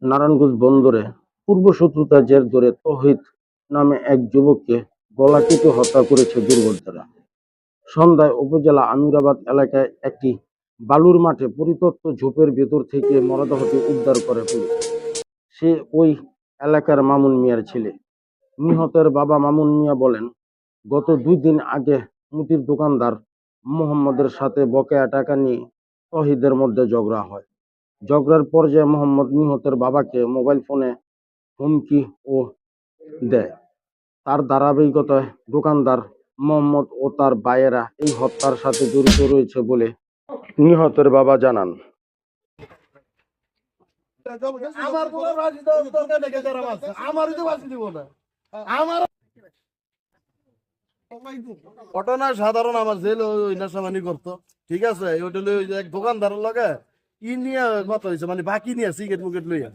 নারায়ণগঞ্জ বন্দরে পূর্বশত্রুতার জের ধরে তৌহিদ নামে এক যুবককে গলা কেটে হত্যা করেছে দুর্বৃত্তরা। সন্ধ্যায় উপজেলা আমিরাবাদ এলাকায় একটি বালুর মাঠে পরিত্যক্ত ঝোপের ভেতর থেকে মরদেহটি উদ্ধার করে পুলিশ। সে ওই এলাকার মামুন মিয়ার ছেলে। নিহতের বাবা মামুন মিয়া বলেন, গত 2 দিন আগে মুদির দোকানদার মোহাম্মদের সাথে বকেয়া টাকা নিয়ে তৌহিদের মধ্যে ঝগড়া হয়। ঝগড়ার পর্যায়ে মোহাম্মদ নিহতের বাবাকে মোবাইল ফোনে হুমকি ও দেয়। তার ধারাবাহিকতায় দোকানদার মোহাম্মদ ও তার ভাইয়েরা এই হত্যার সাথে জড়িত রয়েছে বলে নিহতের বাবা জানান। ঘটনা সাধারণ আমার জেল ওই নেশামানি করতো, ঠিক আছে। ওইটা ওই যে এক দোকানদারের লগে ই নিয়ে কথা হয়েছে, মানে বাকি নিয়ে সিগারেট মুকেট লইয়া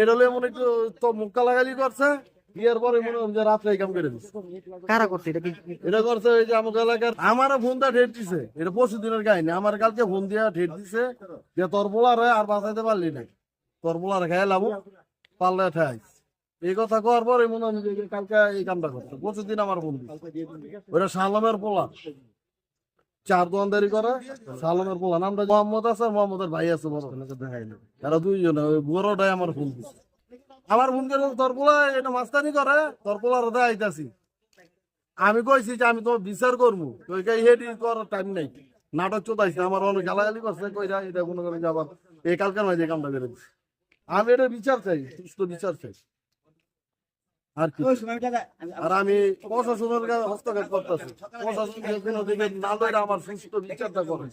এটা লইয়া মনে একটু তো মুক্কা লাগালি করছে। বিয়ের পরে মনে হয় যে রাত্রে এই কাম করে দিচ্ছে। কারা করছে এটা? কি এটা করছে ওই যে আমাকে এলাকার আমারও ফোনটা ঠেট দিছে। এটা পরশু দিনের কাহিনী। আমার কালকে ফোন দিয়া ঠেট দিছে যে তোর বোলার আর বাঁচাইতে পারলি না, তোর বোলার খেয়ে লাভ পারলে ঠাই। এই কথা কওয়ার পরে মনে হয় যে কালকে এই কামটা করছে। পরশু দিন আমার ফোন দিচ্ছে। ওটা সালামের পোলা, 4 দোকানদারি করে। সালামের পোলা নামটা মোহাম্মদ আছে, মোহাম্মদের ভাই আছে বড়, তারা 2 জন। ওই বড়টাই আমার ফোন দিচ্ছে। আমার ফোন করে তোর পোলা এটা মাস্তানি করে, তোর পোলার আইতাছি। আমি কইছি যে আমি তো বিচার করবো, হেডি করার টাইম নাই। নাটক চোদাইছে, আমার অনেক গালাগালি করছে। কইরা এটা কোনো করে যাবার এই কালকার মাঝে কামটা করে দিচ্ছে। আমি এটা বিচার চাই, সুস্থ বিচার চাই। আর কি, আর আমি প্রশাসনের হস্তক্ষেপ করতেছি। প্রশাসন না লইরা আমার সুস্থ বিচারটা করে।